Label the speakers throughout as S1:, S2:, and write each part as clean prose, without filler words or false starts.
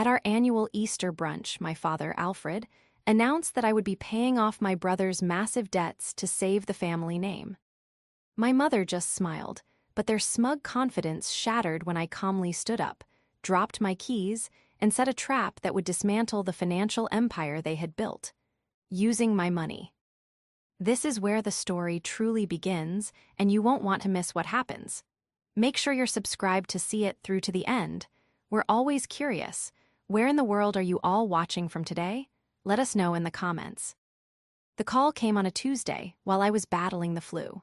S1: At our annual Easter brunch, my father, Alfred, announced that I would be paying off my brother's massive debts to save the family name. My mother just smiled, but their smug confidence shattered when I calmly stood up, dropped my keys, and set a trap that would dismantle the financial empire they had built, using my money. This is where the story truly begins, and you won't want to miss what happens. Make sure you're subscribed to see it through to the end. We're always curious. Where in the world are you all watching from today? Let us know in the comments. The call came on a Tuesday while I was battling the flu.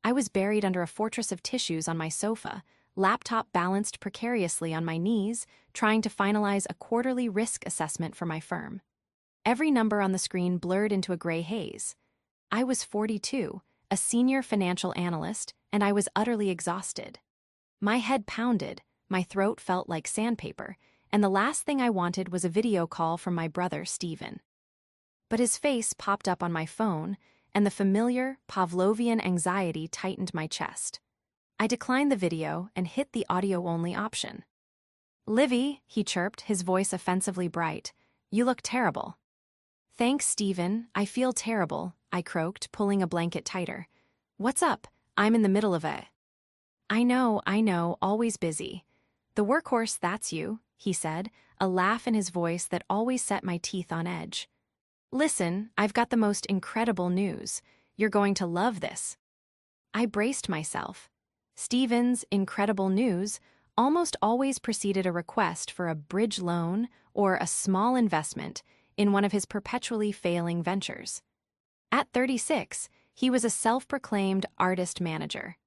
S1: I was buried under a fortress of tissues on my sofa, laptop balanced precariously on my knees, trying to finalize a quarterly risk assessment for my firm. Every number on the screen blurred into a gray haze. I was 42, a senior financial analyst, and I was utterly exhausted. My head pounded, my throat felt like sandpaper, and the last thing I wanted was a video call from my brother, Stephen. But his face popped up on my phone, and the familiar, Pavlovian anxiety tightened my chest. I declined the video and hit the audio-only option. "Livy," he chirped, his voice offensively bright, "you look terrible." "Thanks, Stephen, I feel terrible," I croaked, pulling a blanket tighter. "What's up? I'm in the middle of it." I know, always busy." "The workhorse, that's you," he said, a laugh in his voice that always set my teeth on edge. "Listen, I've got the most incredible news. You're going to love this." I braced myself. Stephen's incredible news almost always preceded a request for a bridge loan or a small investment in one of his perpetually failing ventures. At 36, he was a self-proclaimed artist manager,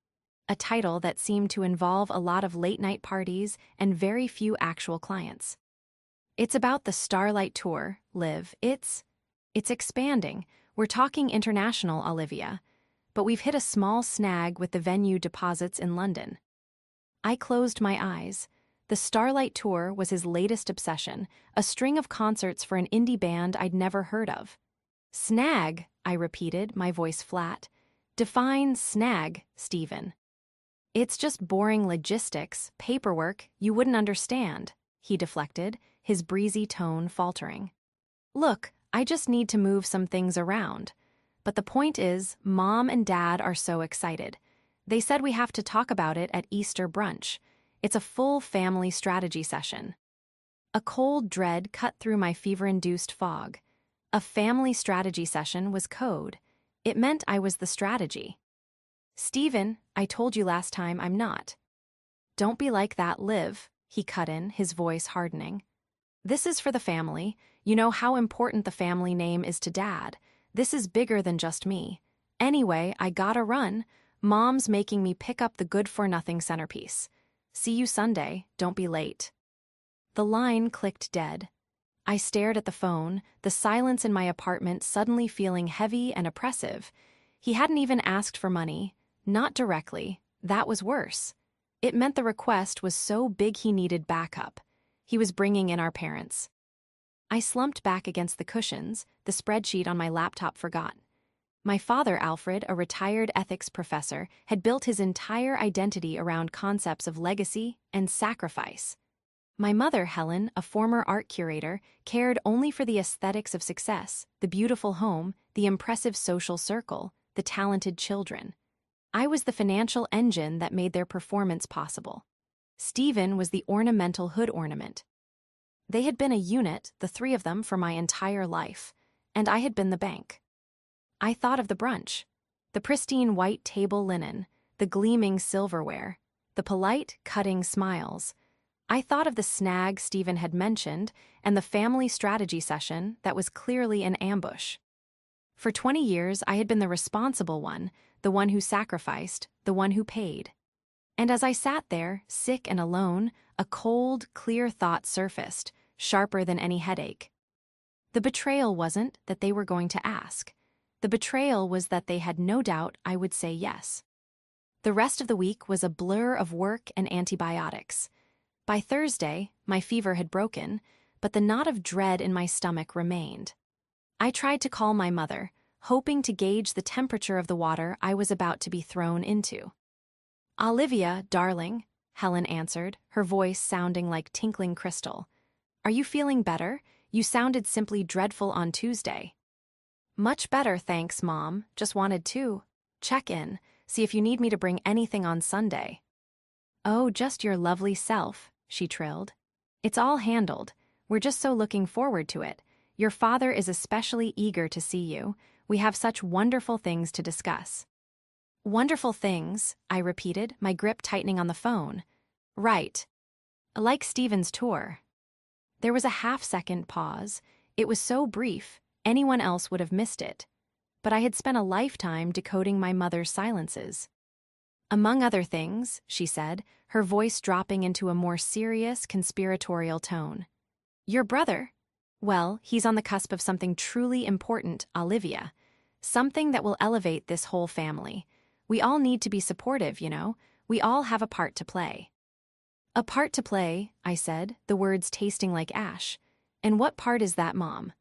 S1: a title that seemed to involve a lot of late-night parties and very few actual clients. "It's about the Starlight Tour, Liv. It's expanding. We're talking international, Olivia. But we've hit a small snag with the venue deposits in London." I closed my eyes. The Starlight Tour was his latest obsession, a string of concerts for an indie band I'd never heard of. "Snag," I repeated, my voice flat. "Define snag, Stephen." "It's just boring logistics, paperwork you wouldn't understand," he deflected, his breezy tone faltering. "Look, I just need to move some things around. But the point is, Mom and Dad are so excited. They said we have to talk about it at Easter brunch. It's a full family strategy session." A cold dread cut through my fever-induced fog. A family strategy session was code. It meant I was the strategy. "Stephen, I told you last time I'm not." "Don't be like that, Liv," he cut in, his voice hardening. "This is for the family. You know how important the family name is to Dad. This is bigger than just me. Anyway, I gotta run. Mom's making me pick up the good-for-nothing centerpiece. See you Sunday, don't be late." The line clicked dead. I stared at the phone, the silence in my apartment suddenly feeling heavy and oppressive. He hadn't even asked for money. Not directly. That was worse. It meant the request was so big he needed backup. He was bringing in our parents. I slumped back against the cushions, the spreadsheet on my laptop forgot. My father, Alfred, a retired ethics professor, had built his entire identity around concepts of legacy and sacrifice. My mother, Helen, a former art curator, cared only for the aesthetics of success, the beautiful home, the impressive social circle, the talented children. I was the financial engine that made their performance possible. Stephen was the ornamental hood ornament. They had been a unit, the three of them, for my entire life, and I had been the bank. I thought of the brunch, the pristine white table linen, the gleaming silverware, the polite, cutting smiles. I thought of the snag Stephen had mentioned and the family strategy session that was clearly an ambush. For 20 years, I had been the responsible one, the one who sacrificed, the one who paid. And as I sat there, sick and alone, a cold, clear thought surfaced, sharper than any headache. The betrayal wasn't that they were going to ask. The betrayal was that they had no doubt I would say yes. The rest of the week was a blur of work and antibiotics. By Thursday, my fever had broken, but the knot of dread in my stomach remained. I tried to call my mother, hoping to gauge the temperature of the water I was about to be thrown into. "Olivia, darling," Helen answered, her voice sounding like tinkling crystal. Are you feeling better? You sounded simply dreadful on Tuesday. Much better, thanks, Mom. Just wanted to check in, see if you need me to bring anything on Sunday. Oh, just your lovely self, she trilled. It's all handled. We're just so looking forward to it. Your father is especially eager to see you. We have such wonderful things to discuss. Wonderful things, I repeated, my grip tightening on the phone. Right. Like Stephen's tour. There was a half-second pause. It was so brief, anyone else would have missed it. But I had spent a lifetime decoding my mother's silences. Among other things, she said, her voice dropping into a more serious, conspiratorial tone. Your brother? Well, he's on the cusp of something truly important, Olivia. Something that will elevate this whole family. We all need to be supportive, you know. We all have a part to play. A part to play, I said, the words tasting like ash. And what part is that, Mom?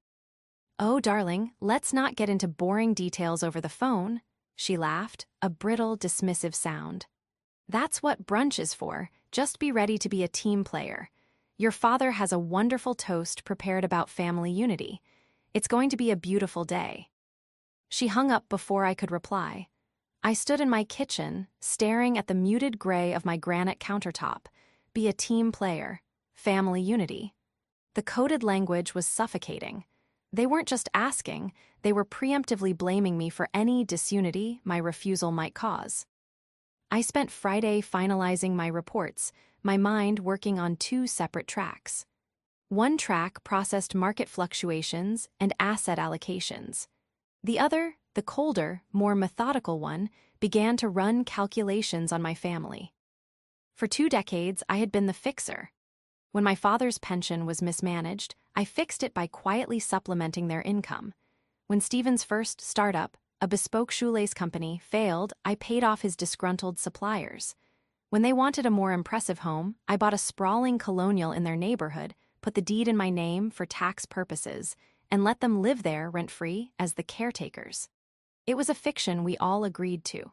S1: Oh, darling, let's not get into boring details over the phone, she laughed, a brittle, dismissive sound. That's what brunch is for. Just be ready to be a team player. Your father has a wonderful toast prepared about family unity. It's going to be a beautiful day. She hung up before I could reply. I stood in my kitchen, staring at the muted gray of my granite countertop. Be a team player. Family unity. The coded language was suffocating. They weren't just asking, they were preemptively blaming me for any disunity my refusal might cause. I spent Friday finalizing my reports, my mind working on 2 separate tracks. One track processed market fluctuations and asset allocations. The other, the colder, more methodical one, began to run calculations on my family. For 2 decades, I had been the fixer. When my father's pension was mismanaged, I fixed it by quietly supplementing their income. When Stephen's first startup, a bespoke shoelace company, failed, I paid off his disgruntled suppliers. When they wanted a more impressive home, I bought a sprawling colonial in their neighborhood, put the deed in my name for tax purposes, and let them live there rent-free as the caretakers. It was a fiction we all agreed to.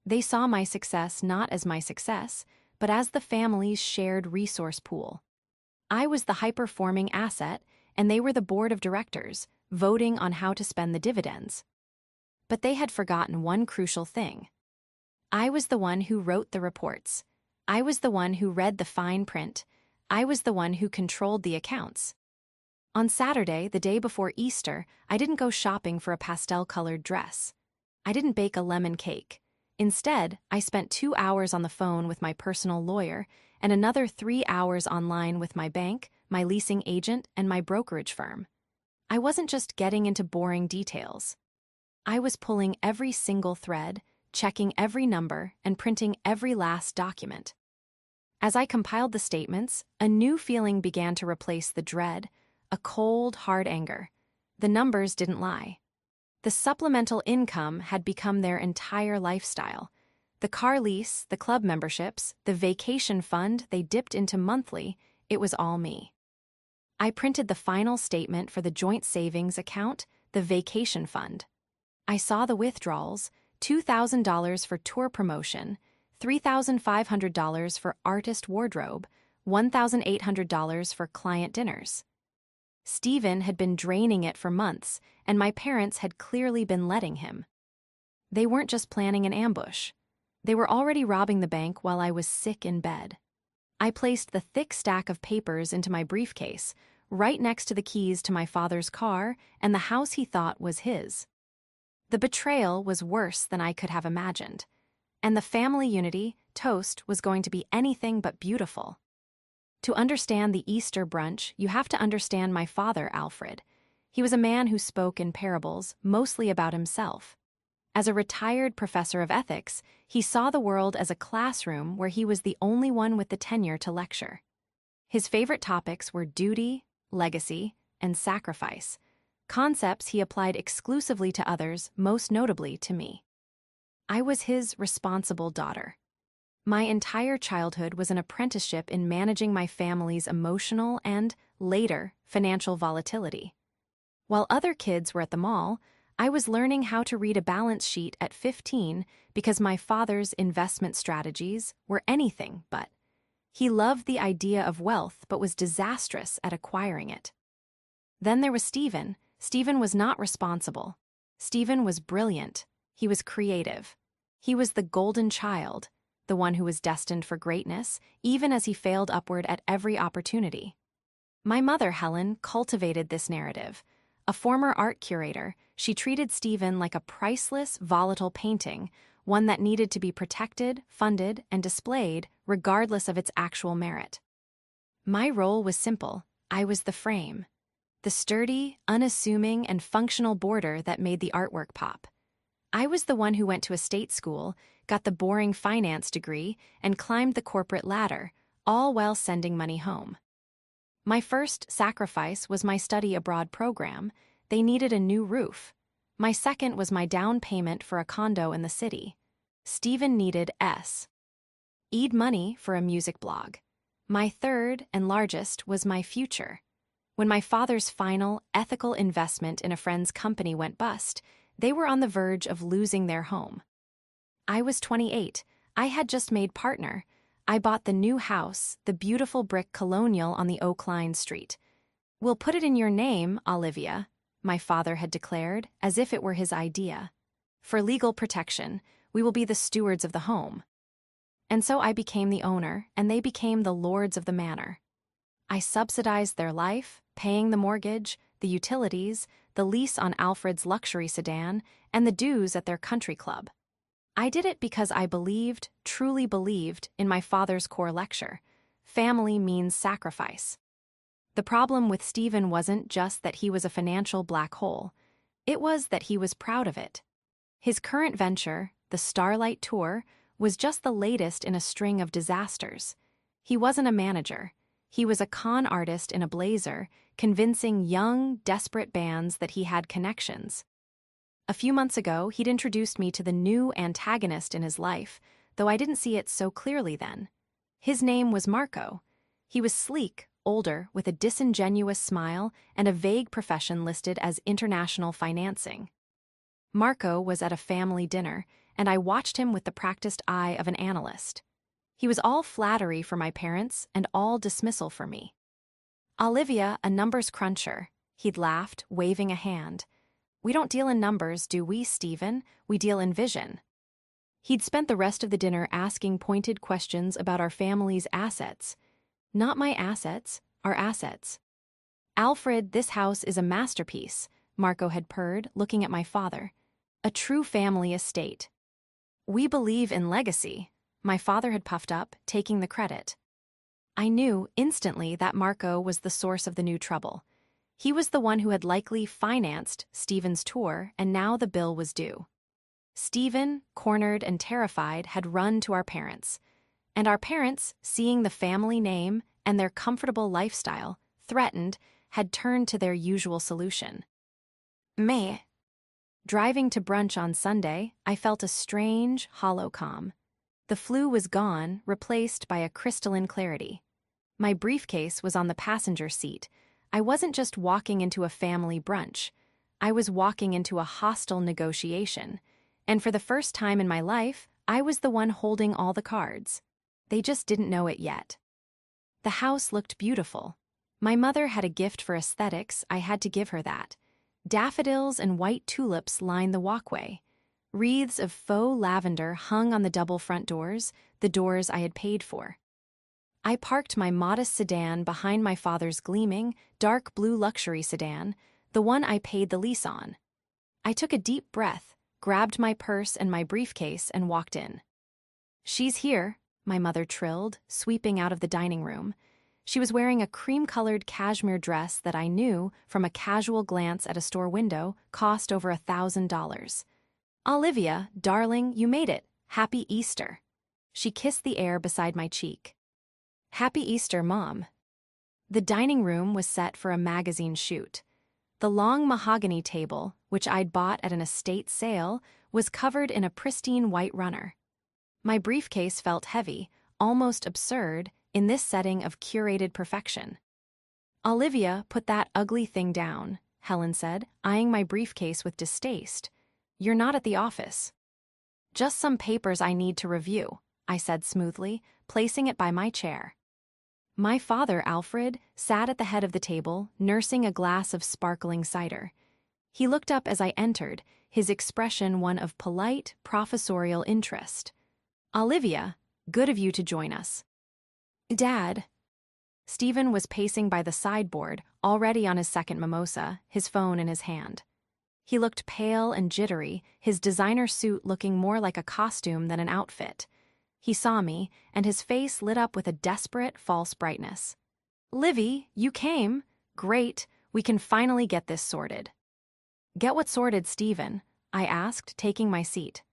S1: They saw my success not as my success, but as the family's shared resource pool. I was the high-performing asset, and they were the board of directors, voting on how to spend the dividends. But they had forgotten one crucial thing. I was the one who wrote the reports. I was the one who read the fine print. I was the one who controlled the accounts. On Saturday, the day before Easter, I didn't go shopping for a pastel-colored dress. I didn't bake a lemon cake. Instead, I spent 2 hours on the phone with my personal lawyer and another 3 hours online with my bank, my leasing agent, and my brokerage firm. I wasn't just getting into boring details. I was pulling every single thread, checking every number, and printing every last document. As I compiled the statements, a new feeling began to replace the dread, a cold, hard anger. The numbers didn't lie. The supplemental income had become their entire lifestyle. The car lease, the club memberships, the vacation fund they dipped into monthly, it was all me. I printed the final statement for the joint savings account, the vacation fund. I saw the withdrawals, $2,000 for tour promotion, $3,500 for artist wardrobe, $1,800 for client dinners. Stephen had been draining it for months, and my parents had clearly been letting him. They weren't just planning an ambush. They were already robbing the bank while I was sick in bed. I placed the thick stack of papers into my briefcase, right next to the keys to my father's car and the house he thought was his. The betrayal was worse than I could have imagined, and the family unity, toast, was going to be anything but beautiful. To understand the Easter brunch, you have to understand my father, Alfred. He was a man who spoke in parables, mostly about himself. As a retired professor of ethics, he saw the world as a classroom where he was the only one with the tenure to lecture. His favorite topics were duty, legacy, and sacrifice, concepts he applied exclusively to others, most notably to me. I was his responsible daughter. My entire childhood was an apprenticeship in managing my family's emotional and, later, financial volatility. While other kids were at the mall, I was learning how to read a balance sheet at 15 because my father's investment strategies were anything but. He loved the idea of wealth but was disastrous at acquiring it. Then there was Stephen. Stephen was not responsible. Stephen was brilliant. He was creative. He was the golden child, the one who was destined for greatness, even as he failed upward at every opportunity. My mother, Helen, cultivated this narrative. A former art curator, she treated Stephen like a priceless, volatile painting, one that needed to be protected, funded, and displayed regardless of its actual merit. My role was simple. I was the frame. The sturdy, unassuming, and functional border that made the artwork pop. I was the one who went to a state school, got the boring finance degree, and climbed the corporate ladder, all while sending money home. My first sacrifice was my study abroad program. They needed a new roof. My second was my down payment for a condo in the city. Stephen needed Eid money for a music blog. My third and largest was my future. When my father's final, ethical investment in a friend's company went bust, they were on the verge of losing their home. I was 28. I had just made partner. I bought the new house, the beautiful brick colonial on the Oak Line Street. "We'll put it in your name, Olivia," my father had declared, as if it were his idea. "For legal protection, we will be the stewards of the home." And so I became the owner, and they became the lords of the manor. I subsidized their life, paying the mortgage, the utilities, the lease on Alfred's luxury sedan, and the dues at their country club. I did it because I believed, truly believed, in my father's core lecture. Family means sacrifice. The problem with Stephen wasn't just that he was a financial black hole. It was that he was proud of it. His current venture, the Starlight Tour, was just the latest in a string of disasters. He wasn't a manager. He was a con artist in a blazer, convincing young, desperate bands that he had connections. A few months ago, he'd introduced me to the new antagonist in his life, though I didn't see it so clearly then. His name was Marco. He was sleek, older, with a disingenuous smile and a vague profession listed as international financing. Marco was at a family dinner, and I watched him with the practiced eye of an analyst. He was all flattery for my parents and all dismissal for me. "Olivia, a numbers cruncher," he'd laughed, waving a hand. "We don't deal in numbers, do we, Stephen? We deal in vision." He'd spent the rest of the dinner asking pointed questions about our family's assets. Not my assets, our assets. "Alfred, this house is a masterpiece," Marco had purred, looking at my father. "A true family estate." "We believe in legacy," my father had puffed up, taking the credit. I knew instantly that Marco was the source of the new trouble. He was the one who had likely financed Stephen's tour, and now the bill was due. Stephen, cornered and terrified, had run to our parents. And our parents, seeing the family name and their comfortable lifestyle, threatened, had turned to their usual solution. Meh. Driving to brunch on Sunday, I felt a strange, hollow calm. The flu was gone, replaced by a crystalline clarity. My briefcase was on the passenger seat. I wasn't just walking into a family brunch. I was walking into a hostile negotiation. And for the first time in my life, I was the one holding all the cards. They just didn't know it yet. The house looked beautiful. My mother had a gift for aesthetics. I had to give her that. Daffodils and white tulips lined the walkway. Wreaths of faux lavender hung on the double front doors, the doors I had paid for. I parked my modest sedan behind my father's gleaming, dark blue luxury sedan, the one I paid the lease on. I took a deep breath, grabbed my purse and my briefcase, and walked in. "She's here," my mother trilled, sweeping out of the dining room. She was wearing a cream-colored cashmere dress that I knew, from a casual glance at a store window, cost over $1,000. "Olivia, darling, you made it. Happy Easter." She kissed the air beside my cheek. "Happy Easter, Mom." The dining room was set for a magazine shoot. The long mahogany table, which I'd bought at an estate sale, was covered in a pristine white runner. My briefcase felt heavy, almost absurd, in this setting of curated perfection. "Olivia, put that ugly thing down," Helen said, eyeing my briefcase with distaste. "You're not at the office." "Just some papers I need to review," I said smoothly, placing it by my chair. My father, Alfred, sat at the head of the table, nursing a glass of sparkling cider. He looked up as I entered, his expression one of polite, professorial interest. "Olivia, good of you to join us." "Dad." Stephen was pacing by the sideboard, already on his second mimosa, his phone in his hand. He looked pale and jittery, his designer suit looking more like a costume than an outfit. He saw me, and his face lit up with a desperate, false brightness. "Livy, you came. Great, we can finally get this sorted." "Get what sorted, Stephen?" I asked, taking my seat.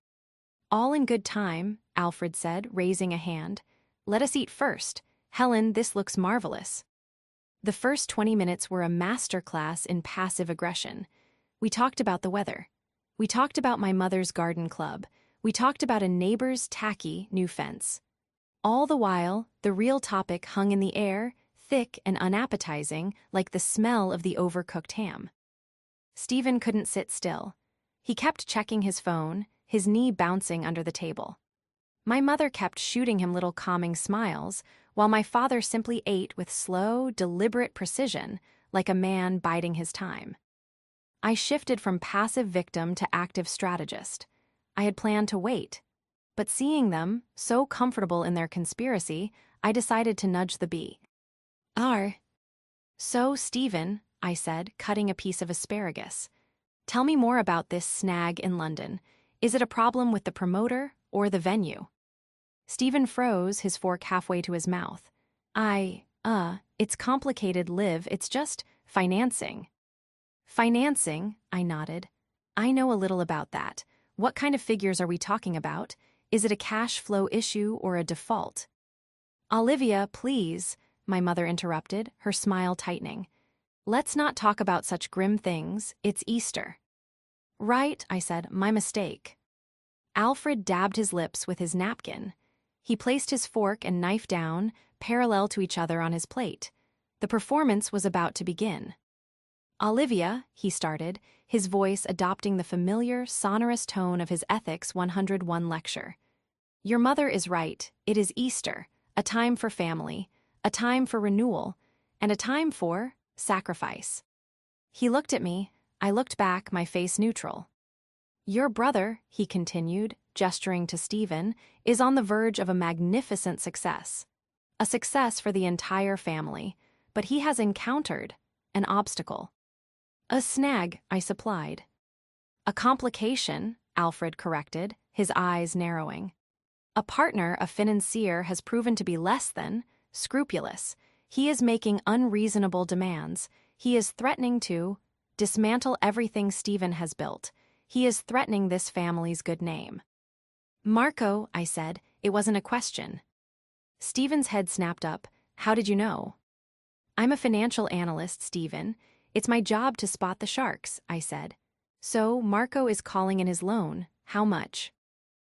S1: "All in good time," Alfred said, raising a hand. "Let us eat first. Helen, this looks marvelous." The first 20 minutes were a masterclass in passive aggression. We talked about the weather. We talked about my mother's garden club. We talked about a neighbor's tacky new fence. All the while, the real topic hung in the air, thick and unappetizing, like the smell of the overcooked ham. Stephen couldn't sit still. He kept checking his phone, his knee bouncing under the table. My mother kept shooting him little calming smiles, while my father simply ate with slow, deliberate precision, like a man biding his time. I shifted from passive victim to active strategist. I had planned to wait. But seeing them, so comfortable in their conspiracy, I decided to nudge the bee. "So, Stephen," I said, cutting a piece of asparagus. "Tell me more about this snag in London. Is it a problem with the promoter or the venue?" Stephen froze, his fork halfway to his mouth. It's complicated, Liv. It's just financing." "Financing," I nodded. "I know a little about that. What kind of figures are we talking about? Is it a cash flow issue or a default?" "Olivia, please," my mother interrupted, her smile tightening. "Let's not talk about such grim things. It's Easter." "Right," I said, "my mistake." Alfred dabbed his lips with his napkin. He placed his fork and knife down, parallel to each other on his plate. The performance was about to begin. "Olivia," he started, his voice adopting the familiar, sonorous tone of his Ethics 101 lecture. "Your mother is right. It is Easter, a time for family, a time for renewal, and a time for sacrifice." He looked at me. I looked back, my face neutral. "Your brother," he continued, gesturing to Stephen, "is on the verge of a magnificent success. A success for the entire family, but he has encountered an obstacle." "A snag," I supplied. "A complication," Alfred corrected, his eyes narrowing. "A partner, a financier, has proven to be less than scrupulous. He is making unreasonable demands. He is threatening to dismantle everything Stephen has built. He is threatening this family's good name." "Marco," I said, "it wasn't a question." Stephen's head snapped up. "How did you know?" "I'm a financial analyst, Stephen. It's my job to spot the sharks," I said. "So Marco is calling in his loan. How much?"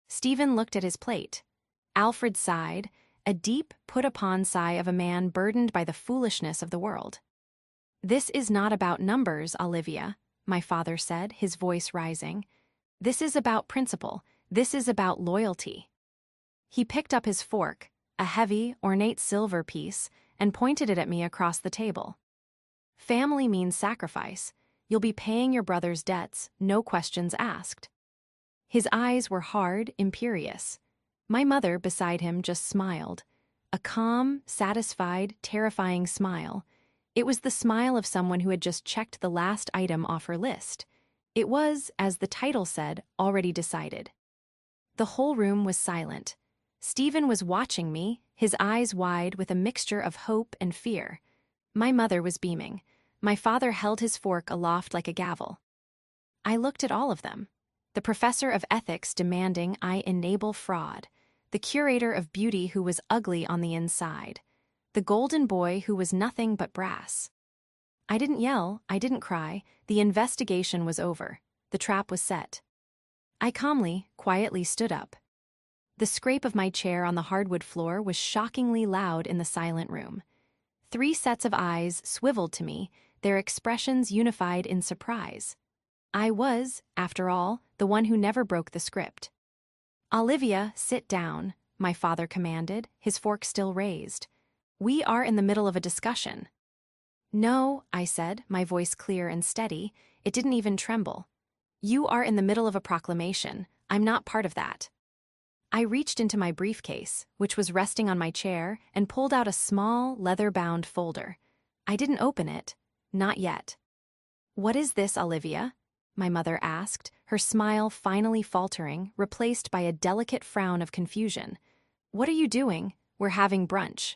S1: Stephen looked at his plate. Alfred sighed, a deep, put-upon sigh of a man burdened by the foolishness of the world. "This is not about numbers, Olivia," my father said, his voice rising. "This is about principle. This is about loyalty." He picked up his fork, a heavy, ornate silver piece, and pointed it at me across the table. "Family means sacrifice. You'll be paying your brother's debts, no questions asked." His eyes were hard, imperious. My mother, beside him, just smiled. A calm, satisfied, terrifying smile. It was the smile of someone who had just checked the last item off her list. It was, as the title said, already decided. The whole room was silent. Stephen was watching me, his eyes wide with a mixture of hope and fear. My mother was beaming. My father held his fork aloft like a gavel. I looked at all of them. The professor of ethics demanding I enable fraud. The curator of beauty who was ugly on the inside. The golden boy who was nothing but brass. I didn't yell, I didn't cry. The investigation was over. The trap was set. I calmly, quietly stood up. The scrape of my chair on the hardwood floor was shockingly loud in the silent room. 3 sets of eyes swiveled to me, their expressions unified in surprise. I was, after all, the one who never broke the script. "Olivia, sit down," my father commanded, his fork still raised. We are in the middle of a discussion. No, I said, my voice clear and steady. It didn't even tremble. You are in the middle of a proclamation. I'm not part of that. I reached into my briefcase, which was resting on my chair, and pulled out a small, leather-bound folder. I didn't open it. Not yet. What is this, Olivia? My mother asked, her smile finally faltering, replaced by a delicate frown of confusion. What are you doing? We're having brunch.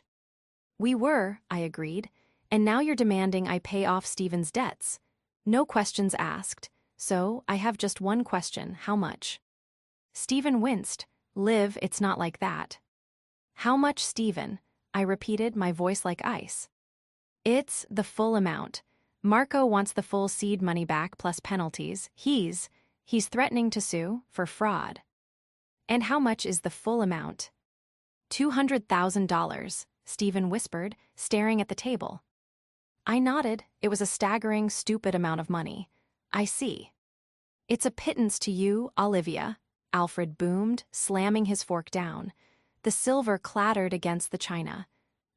S1: We were, I agreed, and now you're demanding I pay off Stephen's debts. No questions asked, so I have just one question: how much? Stephen winced. Liv, it's not like that. How much, Stephen? I repeated, my voice like ice. It's the full amount. Marco wants the full seed money back plus penalties. He's threatening to sue for fraud. And how much is the full amount? $200,000, Stephen whispered, staring at the table. I nodded. It was a staggering, stupid amount of money. I see. It's a pittance to you, Olivia, Alfred boomed, slamming his fork down. The silver clattered against the china.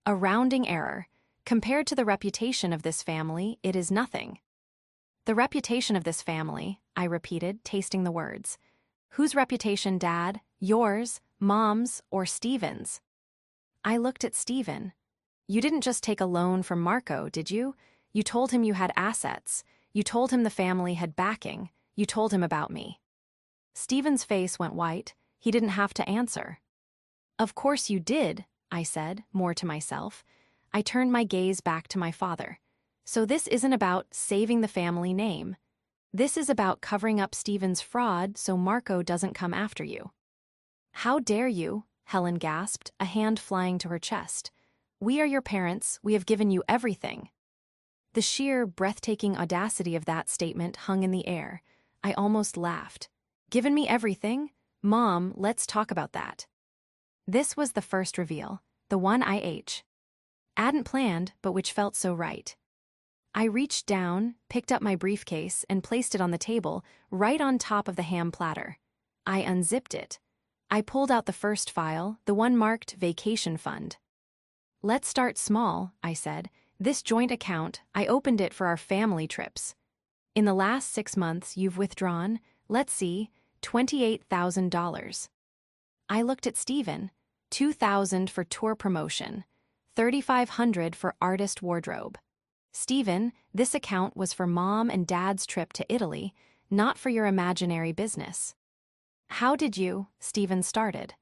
S1: A rounding error. Compared to the reputation of this family, it is nothing. The reputation of this family, I repeated, tasting the words. Whose reputation, Dad? Yours, Mom's, or Stephen's? I looked at Stephen. You didn't just take a loan from Marco, did you? You told him you had assets. You told him the family had backing. You told him about me. Stephen's face went white. He didn't have to answer. Of course you did, I said, more to myself. I turned my gaze back to my father. So this isn't about saving the family name. This is about covering up Stephen's fraud so Marco doesn't come after you. How dare you? Helen gasped, a hand flying to her chest. We are your parents. We have given you everything. The sheer, breathtaking audacity of that statement hung in the air. I almost laughed. Given me everything? Mom, let's talk about that. This was the first reveal, the one I hadn't planned, but which felt so right. I reached down, picked up my briefcase, and placed it on the table, right on top of the ham platter. I unzipped it. I pulled out the first file, the one marked Vacation Fund. Let's start small, I said. This joint account, I opened it for our family trips. In the last 6 months, you've withdrawn, let's see, $28,000. I looked at Stephen. $2,000 for tour promotion. $3,500 for artist wardrobe. Stephen, this account was for Mom and Dad's trip to Italy, not for your imaginary business. How did you? Stephen started.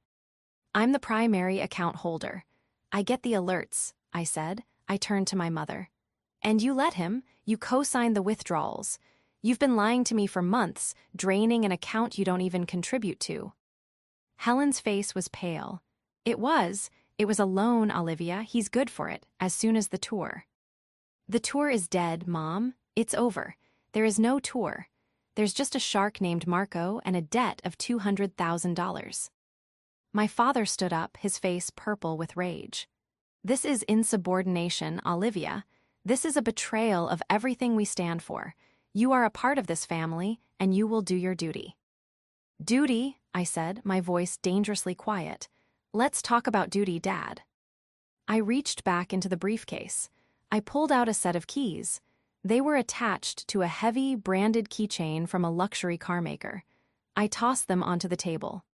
S1: I'm the primary account holder. I get the alerts, I said. I turned to my mother. And you let him? You co-signed the withdrawals. You've been lying to me for months, draining an account you don't even contribute to. Helen's face was pale. It was a loan, Olivia. He's good for it, as soon as the tour. The tour is dead, Mom. It's over. There is no tour. There's just a shark named Marco and a debt of $200,000. My father stood up, his face purple with rage. This is insubordination, Olivia. This is a betrayal of everything we stand for. You are a part of this family, and you will do your duty. Duty, I said, my voice dangerously quiet. Let's talk about duty, Dad. I reached back into the briefcase. I pulled out a set of keys. They were attached to a heavy, branded keychain from a luxury car maker. I tossed them onto the table.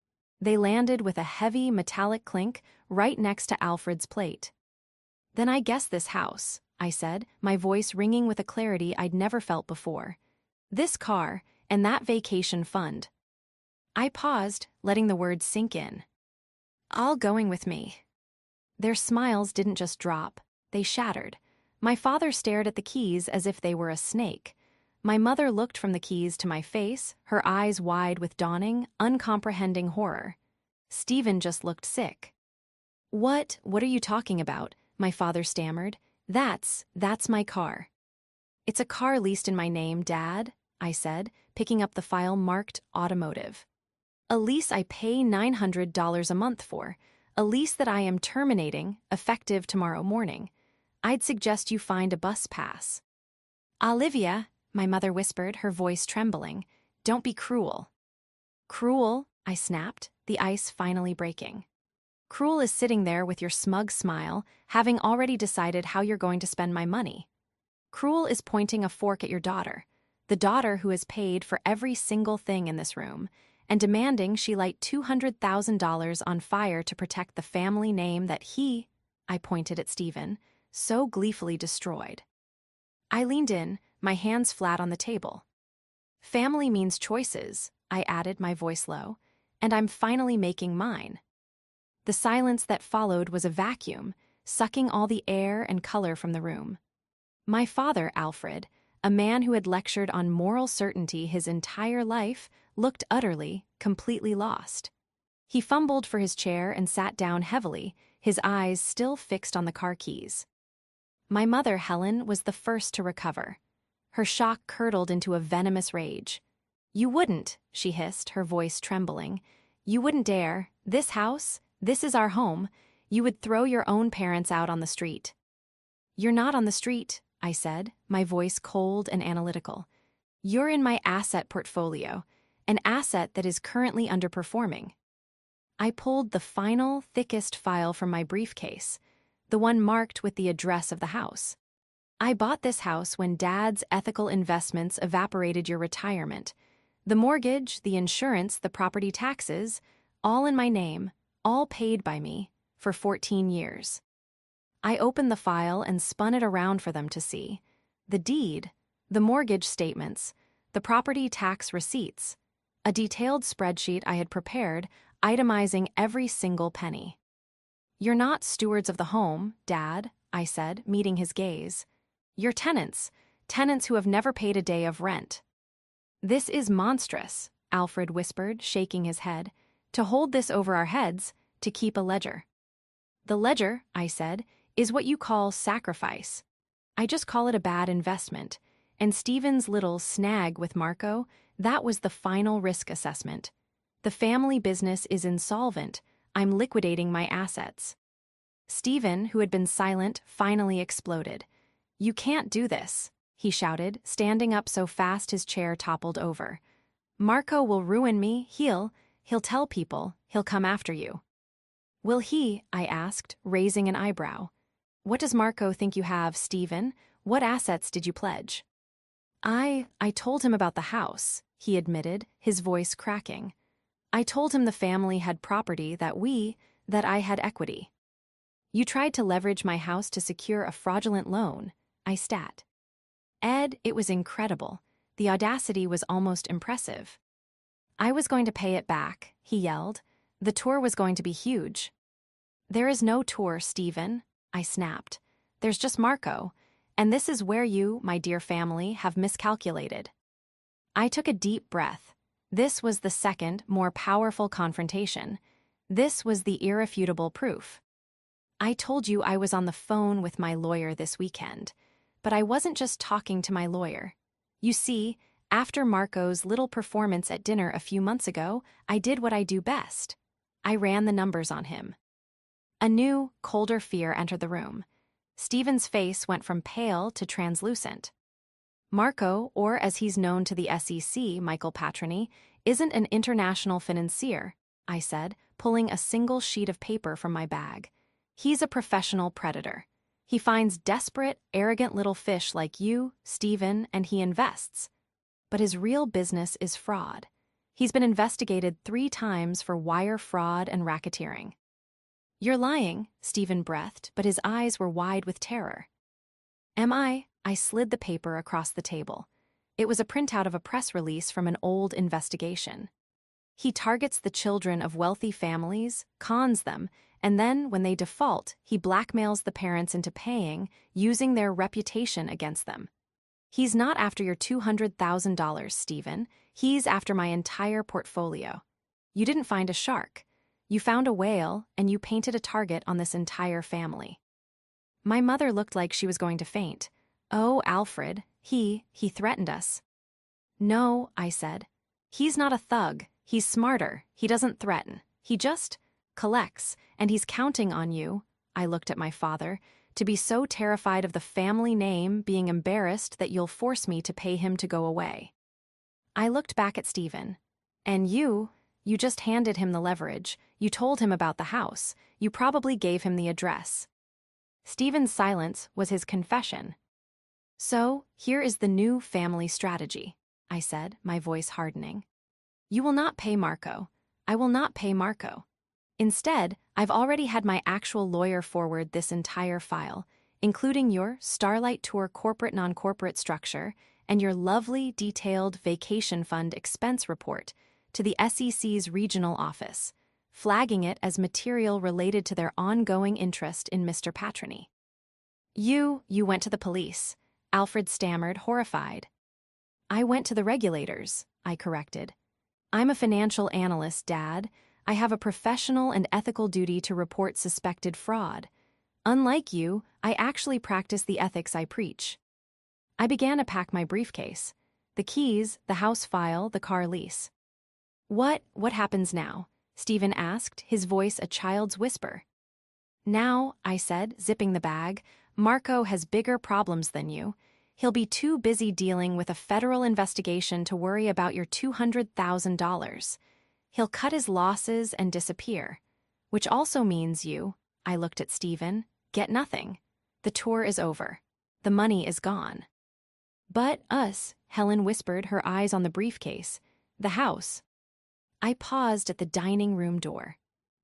S1: They landed with a heavy, metallic clink right next to Alfred's plate. Then I guess this house, I said, my voice ringing with a clarity I'd never felt before. This car, and that vacation fund. I paused, letting the words sink in. All going with me. Their smiles didn't just drop, they shattered. My father stared at the keys as if they were a snake. My mother looked from the keys to my face, her eyes wide with dawning, uncomprehending horror. Stephen just looked sick. What are you talking about? My father stammered. That's my car. It's a car leased in my name, Dad, I said, picking up the file marked automotive. A lease I pay $900 a month for, a lease that I am terminating, effective tomorrow morning. I'd suggest you find a bus pass. Olivia, my mother whispered, her voice trembling, don't be cruel. Cruel, I snapped, the ice finally breaking. Cruel is sitting there with your smug smile, having already decided how you're going to spend my money. Cruel is pointing a fork at your daughter, the daughter who has paid for every single thing in this room, and demanding she light $200,000 on fire to protect the family name that he, I pointed at Stephen, so gleefully destroyed. I leaned in, my hands flat on the table. Family means choices, I added, my voice low, and I'm finally making mine. The silence that followed was a vacuum, sucking all the air and color from the room. My father, Alfred, a man who had lectured on moral certainty his entire life, looked utterly, completely lost. He fumbled for his chair and sat down heavily, his eyes still fixed on the car keys. My mother, Helen, was the first to recover. Her shock curdled into a venomous rage. "You wouldn't," she hissed, her voice trembling. "You wouldn't dare. This house, this is our home. You would throw your own parents out on the street." "You're not on the street," I said, my voice cold and analytical. "You're in my asset portfolio, an asset that is currently underperforming." I pulled the final, thickest file from my briefcase, the one marked with the address of the house. "I bought this house when Dad's ethical investments evaporated your retirement. The mortgage, the insurance, the property taxes, all in my name, all paid by me, for 14 years. I opened the file and spun it around for them to see. The deed, the mortgage statements, the property tax receipts, a detailed spreadsheet I had prepared, itemizing every single penny. "You're not stewards of the home, Dad," I said, meeting his gaze. "You're tenants, tenants who have never paid a day of rent." "This is monstrous," Alfred whispered, shaking his head. "To hold this over our heads, to keep a ledger." "The ledger," I said, "is what you call sacrifice. I just call it a bad investment. And Stephen's little snag with Marco, that was the final risk assessment. The family business is insolvent. I'm liquidating my assets." Stephen, who had been silent, finally exploded. "You can't do this," he shouted, standing up so fast his chair toppled over. "Marco will ruin me. He'll tell people. He'll come after you." "Will he?" I asked, raising an eyebrow. "What does Marco think you have, Stephen? What assets did you pledge?" I told him about the house," he admitted, his voice cracking. "I told him the family had property that I had equity." "You tried to leverage my house to secure a fraudulent loan," I stat. "Ed, it was incredible. The audacity was almost impressive." "I was going to pay it back," he yelled. "The tour was going to be huge." "There is no tour, Stephen," I snapped. "There's just Marco, and this is where you, my dear family, have miscalculated." I took a deep breath. This was the second, more powerful confrontation. This was the irrefutable proof. "I told you I was on the phone with my lawyer this weekend, but I wasn't just talking to my lawyer. You see, after Marco's little performance at dinner a few months ago, I did what I do best. I ran the numbers on him." A new, colder fear entered the room. Stephen's face went from pale to translucent. "Marco, or as he's known to the SEC, Michael Patroni, isn't an international financier," I said, pulling a single sheet of paper from my bag. "He's a professional predator. He finds desperate, arrogant little fish like you, Stephen, and he invests. But his real business is fraud. He's been investigated 3 times for wire fraud and racketeering." "You're lying," Stephen breathed, but his eyes were wide with terror. "Am I?" I slid the paper across the table. It was a printout of a press release from an old investigation. "He targets the children of wealthy families, cons them, and then, when they default, he blackmails the parents into paying, using their reputation against them. He's not after your $200,000, Stephen. He's after my entire portfolio. You didn't find a shark. You found a whale, and you painted a target on this entire family." My mother looked like she was going to faint. "Oh, Alfred, he threatened us." "No," I said. "He's not a thug. He's smarter. He doesn't threaten. He just collects, and he's counting on you," I looked at my father, "to be so terrified of the family name being embarrassed that you'll force me to pay him to go away." I looked back at Stephen. "And you You just handed him the leverage. You told him about the house. You probably gave him the address. Stephen's silence was his confession. So, here is the new family strategy, I said, my voice hardening. You will not pay Marco. I will not pay Marco. Instead, I've already had my actual lawyer forward this entire file, including your Starlight Tour corporate non-corporate structure and your lovely detailed vacation fund expense report to the SEC's regional office, flagging it as material related to their ongoing interest in Mr. Patrony. You went to the police, Alfred stammered, horrified. I went to the regulators, I corrected. I'm a financial analyst, Dad. I have a professional and ethical duty to report suspected fraud. Unlike you, I actually practice the ethics I preach. I began to pack my briefcase. The keys, the house file, the car lease. What happens now? Stephen asked, his voice a child's whisper. Now, I said, zipping the bag, Marco has bigger problems than you. He'll be too busy dealing with a federal investigation to worry about your $200,000. He'll cut his losses and disappear. Which also means you, I looked at Stephen, get nothing. The tour is over. The money is gone. But us, Helen whispered, her eyes on the briefcase. The house. I paused at the dining room door.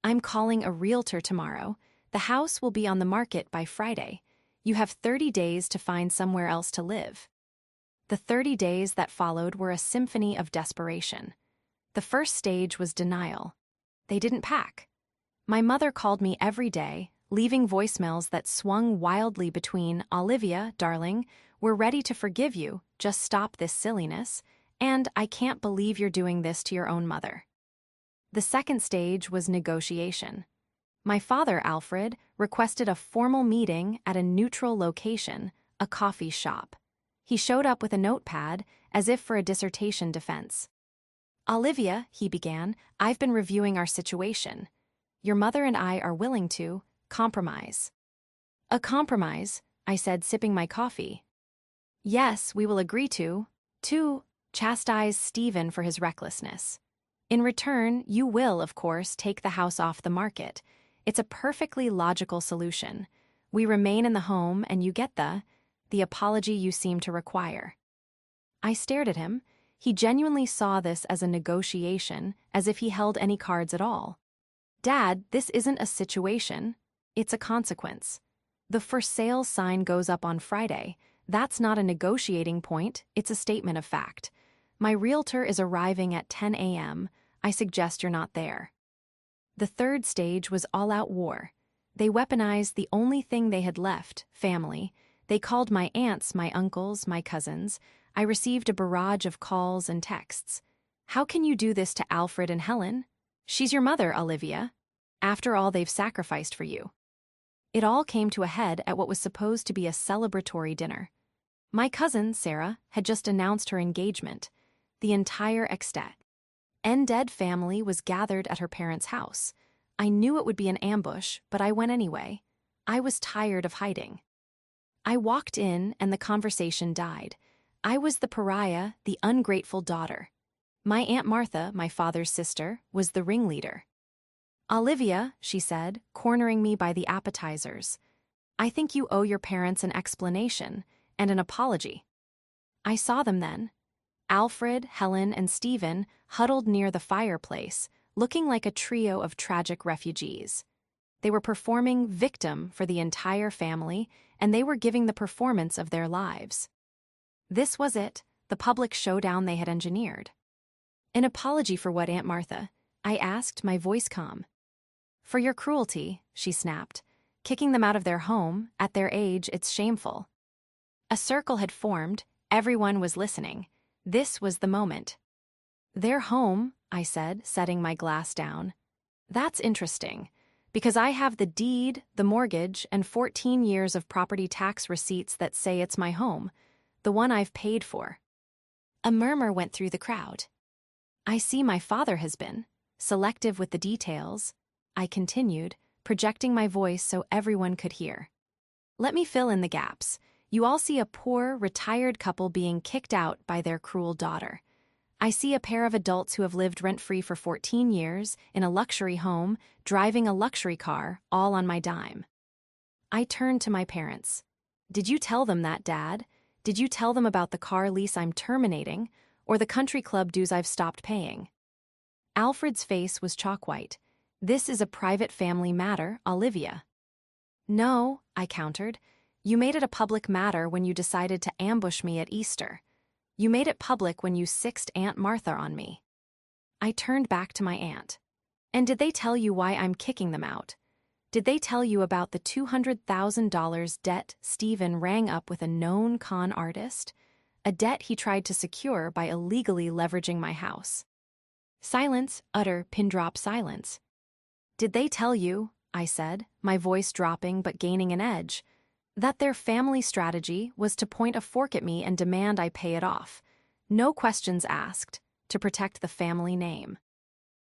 S1: I'm calling a realtor tomorrow. The house will be on the market by Friday. You have 30 days to find somewhere else to live. The 30 days that followed were a symphony of desperation. The first stage was denial. They didn't pack. My mother called me every day, leaving voicemails that swung wildly between, Olivia, darling, we're ready to forgive you, just stop this silliness, and I can't believe you're doing this to your own mother. The second stage was negotiation. My father, Alfred, requested a formal meeting at a neutral location, a coffee shop. He showed up with a notepad, as if for a dissertation defense. Olivia, he began, I've been reviewing our situation. Your mother and I are willing to compromise. A compromise, I said, sipping my coffee. Yes, we will agree to chastise Stephen for his recklessness. In return, you will, of course, take the house off the market. It's a perfectly logical solution. We remain in the home and you get the apology you seem to require. I stared at him. He genuinely saw this as a negotiation, as if he held any cards at all. Dad, this isn't a situation. It's a consequence. The for sale sign goes up on Friday. That's not a negotiating point, it's a statement of fact. My realtor is arriving at 10 a.m. I suggest you're not there. The third stage was all-out war. They weaponized the only thing they had left, family. They called my aunts, my uncles, my cousins. I received a barrage of calls and texts. How can you do this to Alfred and Helen? She's your mother, Olivia. After all they've sacrificed for you. It all came to a head at what was supposed to be a celebratory dinner. My cousin, Sarah, had just announced her engagement. The entire extended family was gathered at her parents' house. I knew it would be an ambush, but I went anyway. I was tired of hiding. I walked in and the conversation died. I was the pariah, the ungrateful daughter. My Aunt Martha, my father's sister, was the ringleader. Olivia, she said, cornering me by the appetizers. I think you owe your parents an explanation and an apology. I saw them then. Alfred, Helen, and Stephen huddled near the fireplace, looking like a trio of tragic refugees. They were performing victim for the entire family, and they were giving the performance of their lives. This was it, the public showdown they had engineered. An apology for what, Aunt Martha? I asked, my voice calm. For your cruelty, she snapped. Kicking them out of their home, at their age, it's shameful. A circle had formed, everyone was listening. This was the moment. Their home, I said, setting my glass down. That's interesting, because I have the deed, the mortgage, and 14 years of property tax receipts that say it's my home, the one I've paid for. A murmur went through the crowd. I see my father has been selective with the details, I continued, projecting my voice so everyone could hear. Let me fill in the gaps. You all see a poor, retired couple being kicked out by their cruel daughter. I see a pair of adults who have lived rent-free for 14 years, in a luxury home, driving a luxury car, all on my dime. I turned to my parents. Did you tell them that, Dad? Did you tell them about the car lease I'm terminating, or the country club dues I've stopped paying? Alfred's face was chalk white. This is a private family matter, Olivia. No, I countered. You made it a public matter when you decided to ambush me at Easter. You made it public when you sixed Aunt Martha on me. I turned back to my aunt. And did they tell you why I'm kicking them out? Did they tell you about the $200,000 debt Stephen rang up with a known con artist? A debt he tried to secure by illegally leveraging my house. Silence, utter, pin-drop silence. Did they tell you, I said, my voice dropping but gaining an edge, that their family strategy was to point a fork at me and demand I pay it off? No questions asked, to protect the family name.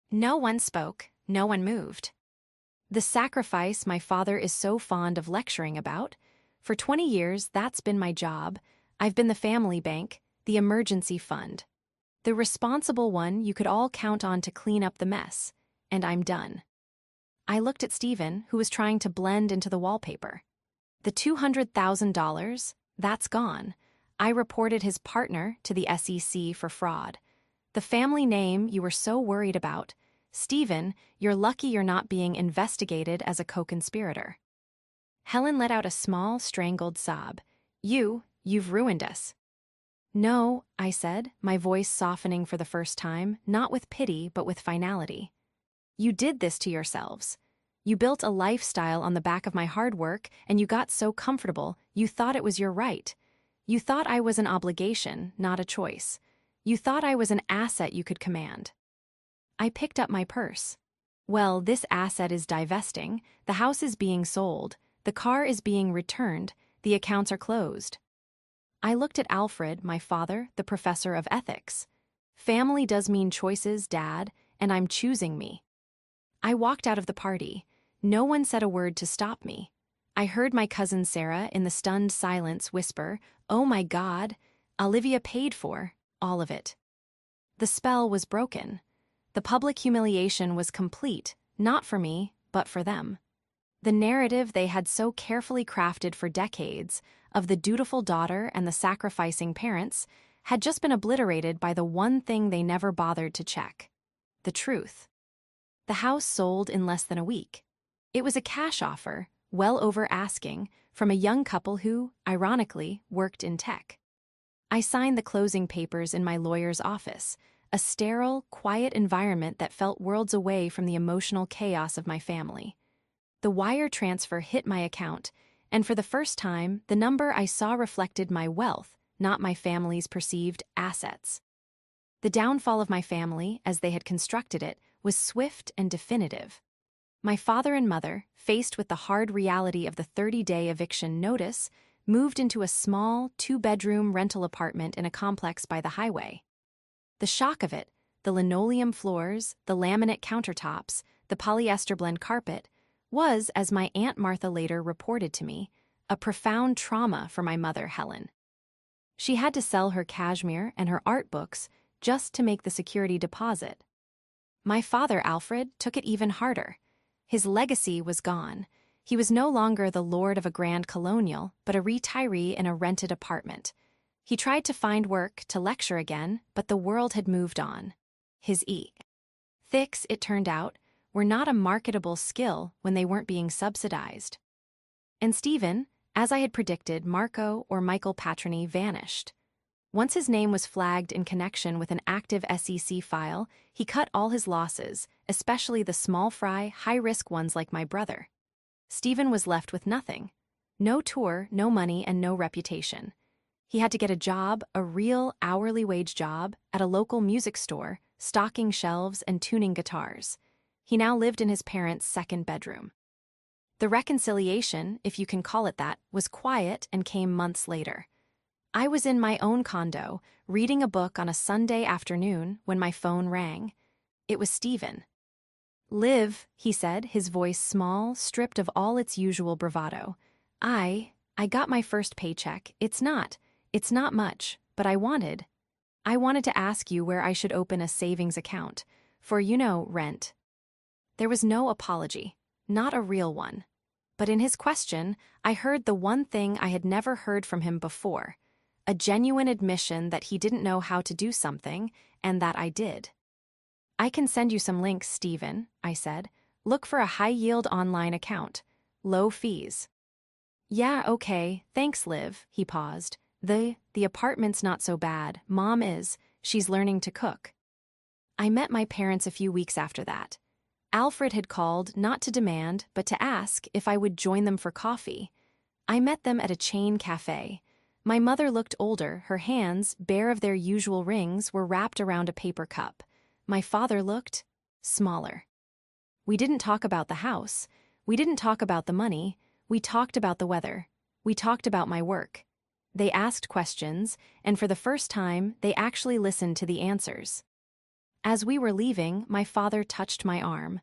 S1: No one spoke, no one moved. The sacrifice my father is so fond of lecturing about, for 20 years that's been my job. I've been the family bank, the emergency fund. The responsible one you could all count on to clean up the mess, and I'm done. I looked at Stephen, who was trying to blend into the wallpaper. The $200,000, that's gone. I reported his partner to the SEC for fraud. The family name you were so worried about, Stephen, you're lucky you're not being investigated as a co-conspirator. Helen let out a small, strangled sob. You've ruined us. No, I said, my voice softening for the first time, not with pity but with finality. You did this to yourselves. You built a lifestyle on the back of my hard work, and you got so comfortable, you thought it was your right. You thought I was an obligation, not a choice. You thought I was an asset you could command. I picked up my purse. Well, this asset is divesting, the house is being sold, the car is being returned, the accounts are closed. I looked at Alfred, my father, the professor of ethics. Family does mean choices, Dad, and I'm choosing me. I walked out of the party. No one said a word to stop me. I heard my cousin Sarah in the stunned silence whisper, "Oh my God, Olivia paid for all of it." The spell was broken. The public humiliation was complete, not for me, but for them. The narrative they had so carefully crafted for decades of the dutiful daughter and the sacrificing parents had just been obliterated by the one thing they never bothered to check: the truth. The house sold in less than a week. It was a cash offer, well over asking, from a young couple who, ironically, worked in tech. I signed the closing papers in my lawyer's office, a sterile, quiet environment that felt worlds away from the emotional chaos of my family. The wire transfer hit my account, and for the first time, the number I saw reflected my wealth, not my family's perceived assets. The downfall of my family, as they had constructed it, was swift and definitive. My father and mother, faced with the hard reality of the 30-day eviction notice, moved into a small, 2-bedroom rental apartment in a complex by the highway. The shock of it, the linoleum floors, the laminate countertops, the polyester blend carpet, was, as my Aunt Martha later reported to me, a profound trauma for my mother, Helen. She had to sell her cashmere and her art books just to make the security deposit. My father, Alfred, took it even harder. His legacy was gone. He was no longer the lord of a grand colonial, but a retiree in a rented apartment. He tried to find work, to lecture again, but the world had moved on. His ethics, it turned out, were not a marketable skill when they weren't being subsidized. And Stephen, as I had predicted, Marco or Michael Patroni, vanished. Once his name was flagged in connection with an active SEC file, he cut all his losses, especially the small fry, high-risk ones like my brother. Stephen was left with nothing. No tour, no money, and no reputation. He had to get a job, a real hourly wage job, at a local music store, stocking shelves and tuning guitars. He now lived in his parents' second bedroom. The reconciliation, if you can call it that, was quiet and came months later. I was in my own condo, reading a book on a Sunday afternoon when my phone rang. It was Stephen. "Liv," he said, his voice small, stripped of all its usual bravado. I got my first paycheck. It's not much, but I wanted. I wanted to ask you where I should open a savings account for, rent. There was no apology, not a real one. But in his question, I heard the one thing I had never heard from him before, a genuine admission that he didn't know how to do something, and that I did. I can send you some links, Stephen, I said. Look for a high-yield online account. Low fees. Yeah, okay, thanks, Liv, he paused. The apartment's not so bad. Mom is. She's learning to cook. I met my parents a few weeks after that. Alfred had called not to demand, but to ask if I would join them for coffee. I met them at a chain cafe. My mother looked older, her hands, bare of their usual rings, were wrapped around a paper cup. My father looked smaller. We didn't talk about the house. We didn't talk about the money. We talked about the weather. We talked about my work. They asked questions, and for the first time, they actually listened to the answers. As we were leaving, my father touched my arm.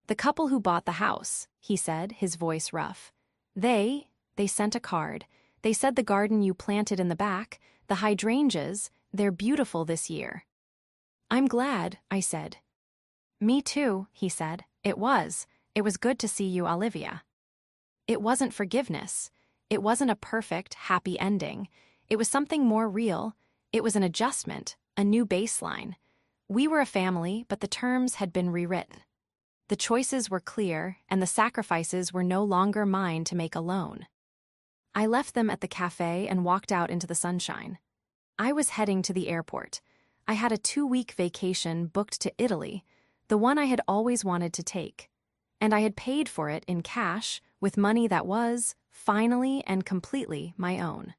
S1: The couple who bought the house, he said, his voice rough. They sent a card. They said the garden you planted in the back, the hydrangeas, they're beautiful this year. I'm glad, I said. Me too, he said. It was good to see you, Olivia. It wasn't forgiveness. It wasn't a perfect, happy ending. It was something more real. It was an adjustment, a new baseline. We were a family, but the terms had been rewritten. The choices were clear, and the sacrifices were no longer mine to make alone. I left them at the cafe and walked out into the sunshine. I was heading to the airport. I had a 2-week vacation booked to Italy, the one I had always wanted to take. And I had paid for it in cash with money that was, finally and completely, my own.